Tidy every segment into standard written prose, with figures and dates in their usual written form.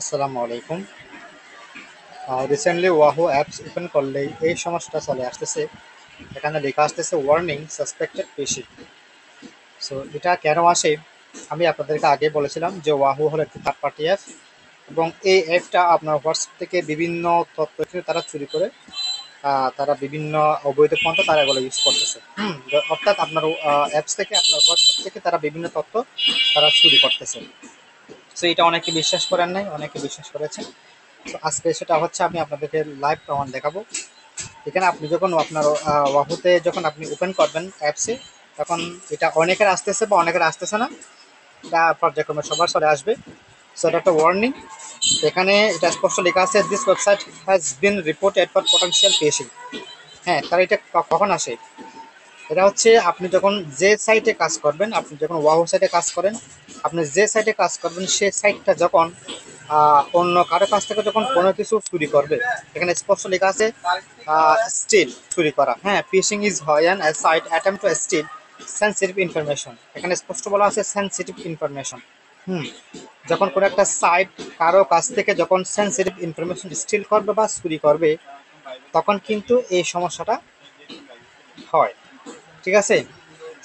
আসসালামু আলাইকুম। Recently ওয়াহু apps open করলেই এই সমস্যাটা চলে আসতেছে। এখানে লেখা আসতেছে ওয়ার্নিং সাসপেক্টেড ফিশিং। সো এটা কেন আসে? আমি আপনাদেরকে আগে বলেছিলাম যে ওয়াহু হলো একটি থার্ড পার্টি অ্যাপ, এবং এই অ্যাপটা আপনার হোয়াটসঅ্যাপ থেকে বিভিন্ন তথ্য কিন্তু তারা চুরি করে। তারা বিভিন্ন অবৈধ পন্থা তারা এগুলো ইউজ করতেছে। অর্থাৎ আপনার অ্যাপস থেকে, আপনার হোয়াটসঅ্যাপ থেকে তারা বিভিন্ন তথ্য তারা চুরি করতেছে। সো এটা অনেকে বিশ্বাস করেন নাই, অনেকে বিশ্বাস করেছে। তো আজকে সেটা হচ্ছে আমি আপনাদেরকে লাইভ প্রমাণ দেখাবো। এখানে আপনি যখন আপনার ওয়াহুতে যখন আপনি ওপেন করবেন অ্যাপসে, তখন এটা অনেকের আসতেছে বা অনেকের আসতেছে না, এটা পর্যায়ক্রমে সবার সাথে আসবে। সো এটা একটা ওয়ার্নিং। এখানে এটা স্পষ্ট লেখা আছে, this website has been reported for potential phishing. হ্যাঁ, তাহলে এটা কখন আসে? এটা হচ্ছে আপনি যখন যে সাইটে কাজ করবেন, আপনি যখন ওয়াহু সাইটে কাজ করেন, আপনি যে সাইটে কাজ করবেন সেই সাইটটা যখন অন্য কারো কাছ থেকে যখন কোনো কিছু চুরি করবে, এখানে স্পষ্ট লেখা আছে স্টিল, চুরি করা। হ্যাঁ, phishing is when a site attempt to steal sensitive information. এখানে স্পষ্ট বলা আছে সেনসিটিভ ইনফরমেশন। হুম যখন কোনো একটা সাইট কারো কাছ থেকে যখন সেনসিটিভ ইনফরমেশন স্টিল করবে বা চুরি করবে, তখন কিন্তু এই সমস্যাটা হয়। ঠিক আছে।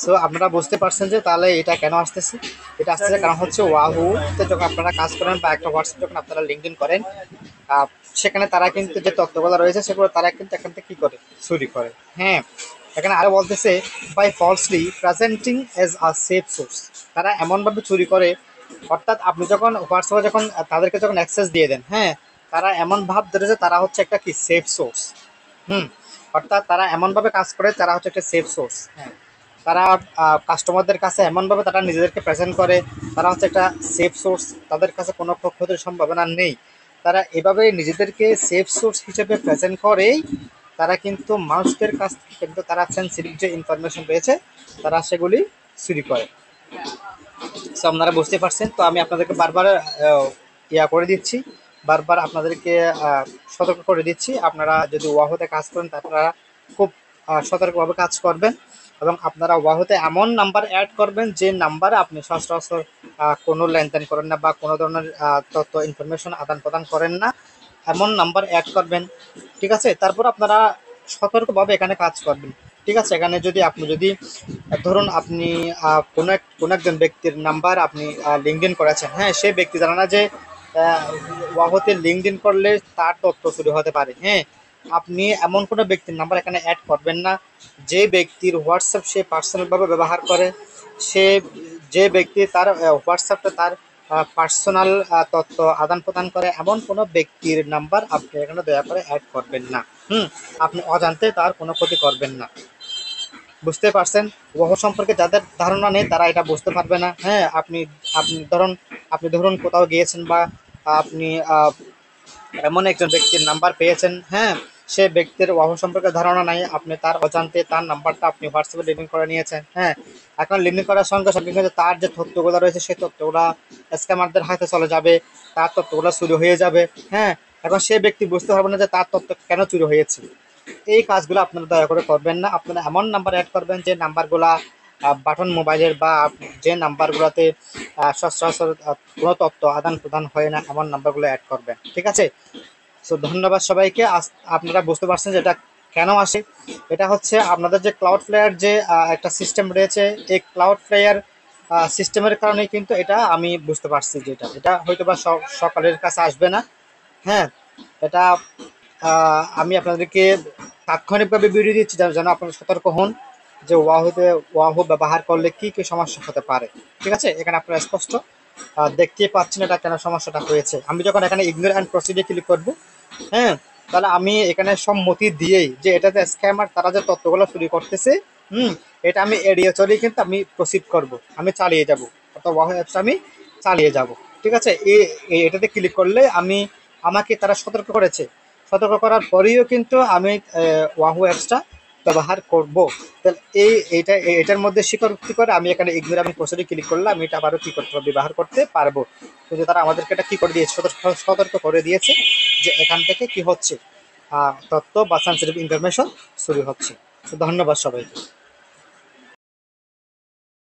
সো আপনারা বুঝতে পারছেন যে তাহলে এটা কেন আসতেছে। এটা আসতেছে কারণ হচ্ছে ওয়াহুতে যখন আপনারা কাজ করেন বা একটা হোয়াটসঅ্যাপ যখন আপনারা লিঙ্কডিন করেন, আহ, সেখানে তারা কিন্তু যে তথ্যগুলো রয়েছে সেগুলো তারা কিন্তু এখান থেকে কি করে, চুরি করে। হ্যাঁ, এখানে আরো বলতেছে by falsely presenting as a safe source. তারা এমনভাবে চুরি করে, অর্থাৎ আপনি যখন হোয়াটসঅ্যাপে যখন তাদেরকে যখন অ্যাক্সেস দিয়ে দেন, হ্যাঁ, তারা এমন ভাব ধরে যে তারা হচ্ছে একটা কি সেফ সোর্স। হুম অর্থাৎ তারা এমনভাবে কাজ করে, তারা হচ্ছে একটা সেফ সোর্স। হ্যাঁ, তারা কাস্টমারদের কাছে এমনভাবে তারা নিজেদেরকে প্রেজেন্ট করে, তারা হচ্ছে একটা সেফ সোর্স, তাদের কাছে কোনো ক্ষতির সম্ভাবনা নেই। তারা এভাবে নিজেদেরকে সেফ সোর্স হিসেবে প্রেজেন্ট করেই তারা কিন্তু মানুষদের কাছ থেকে কিন্তু তারা সেন্সিটিভ যে ইনফরমেশন রয়েছে তারা সেগুলি চুরি করে। সো আপনারা বুঝতে পারছেন। তো আমি আপনাদেরকে বারবার করে দিচ্ছি, বারবার আপনাদেরকে সতর্ক করে দিচ্ছি। আপনারা যদি ওয়াহতে কাজ করেন তা আপনারা খুব সতর্কভাবে কাজ করবেন, এবং আপনারা ওয়াহতে এমন নাম্বার অ্যাড করবেন যে নাম্বারে আপনি সচরাচর কোনো লেনদেন করেন না বা কোনো ধরনের তথ্য ইনফরমেশন আদান প্রদান করেন না, এমন নাম্বার অ্যাড করবেন। ঠিক আছে, তারপর আপনারা সতর্কভাবে এখানে কাজ করবেন। ঠিক আছে, এখানে যদি ধরুন আপনি কোনো একজন ব্যক্তির নাম্বার আপনি লিঙ্কডিন করেছেন, হ্যাঁ, সেই ব্যক্তি জানে না যে ওয়াহতে লিঙ্কডিন করলে তার তথ্য চুরি হতে পারে। হ্যাঁ, আপনি এমন কোনো ব্যক্তির নাম্বার এখানে অ্যাড করবেন না যে ব্যক্তির হোয়াটসঅ্যাপ সে পার্সোনালভাবে ব্যবহার করে, সে যে ব্যক্তি তার হোয়াটসঅ্যাপটা তার পার্সোনাল তথ্য আদান প্রদান করে, এমন কোনো ব্যক্তির নাম্বার আপনি এখানে দয়া করে অ্যাড করবেন না। আপনি অজান্তে তার কোনো ক্ষতি করবেন না। বুঝতে পারছেন? ওয়াহ সম্পর্কে যাদের ধারণা নেই তারা এটা বুঝতে পারবে না। হ্যাঁ, আপনি আপনি ধরুন আপনি ধরুন কোথাও গিয়েছেন বা আপনি এমন একজন ব্যক্তির নাম্বার পেয়েছেন, হ্যাঁ, সে ব্যক্তির ওয়াহ সম্পর্কে ধারণা নাই, আপনি তার অজান্তে তার নাম্বারটা আপনি হোয়াটসঅ্যাপে লিঙ্ক করে নিয়েছেন। হ্যাঁ, এখন লিঙ্ক করার সঙ্গে সঙ্গে কিন্তু তার যে তথ্যগুলো রয়েছে সেই তথ্যগুলো স্ক্যামারদের হাতে চলে যাবে, তার তথ্যগুলো চুরি হয়ে যাবে। হ্যাঁ, এখন সে ব্যক্তি বুঝতে পারবে না যে তার তথ্য কেন চুরি হয়েছে। এই কাজগুলো আপনারা দয়া করে করবেন না। আপনারা এমন নাম্বার অ্যাড করবেন যে নাম্বারগুলা বাটন মোবাইলের বা যে নাম্বারগুলোতে সচরাচর কোনো তথ্য আদান প্রদান হয় না, এমন নাম্বারগুলো অ্যাড করবেন। ঠিক আছে। সো ধন্যবাদ সবাইকে। আপনারা বুঝতে পারছেন যে এটা কেন আসে। এটা হচ্ছে আপনাদের যে ক্লাউড ফ্লেয়ার যে একটা সিস্টেম রয়েছে, এই ক্লাউড ফ্লেয়ার সিস্টেমের কারণেই কিন্তু এটা আমি বুঝতে পারছি যে এটা হয়তো বা সকালের কাছে আসবে না। হ্যাঁ, এটা আমি আপনাদেরকে তাৎক্ষণিকভাবে ভিডিও দিচ্ছি যেন আপনারা সতর্ক হন যে ওয়াহু ব্যবহার করলে কি কি সমস্যা হতে পারে। ঠিক আছে, এখানে আপনারা স্পষ্ট দেখতেই পাচ্ছেন এটা কেন সমস্যাটা হয়েছে। আমি যখন এখানে ইগনোর অ্যান্ড প্রসিডে ক্লিক করব, হ্যাঁ, তাহলে আমি এখানে সম্মতি দিয়েই যে এটাতে স্ক্যামার তারা যে তথ্যগুলো চুরি করতেছে, এটা আমি এড়িয়ে চলেই কিন্তু আমি প্রসিড করব, আমি চালিয়ে যাব, অর্থাৎ ওয়াহু অ্যাপসটা আমি চালিয়ে যাব। ঠিক আছে, এটাতে ক্লিক করলে আমাকে তারা সতর্ক করেছে, সতর্ক করার পরেও কিন্তু আমি ওয়াহু অ্যাপসটা ব্যবহার করব। তাহলে এটার মধ্যে স্বীকারোক্তি করে আমি এখানে ইগনোর আমি প্রসিডে ক্লিক করলে আমি এটা আবারও কী করতে পারবো, ব্যবহার করতে পারবো। কিন্তু তারা আমাদেরকে এটা কী করে দিয়েছে, সতর্ক করে দিয়েছে যে এখান থেকে কি হচ্ছে, তথ্য বা সেন্সিটিভ ইনফরমেশন চুরি হচ্ছে। তো ধন্যবাদ সবাইকে।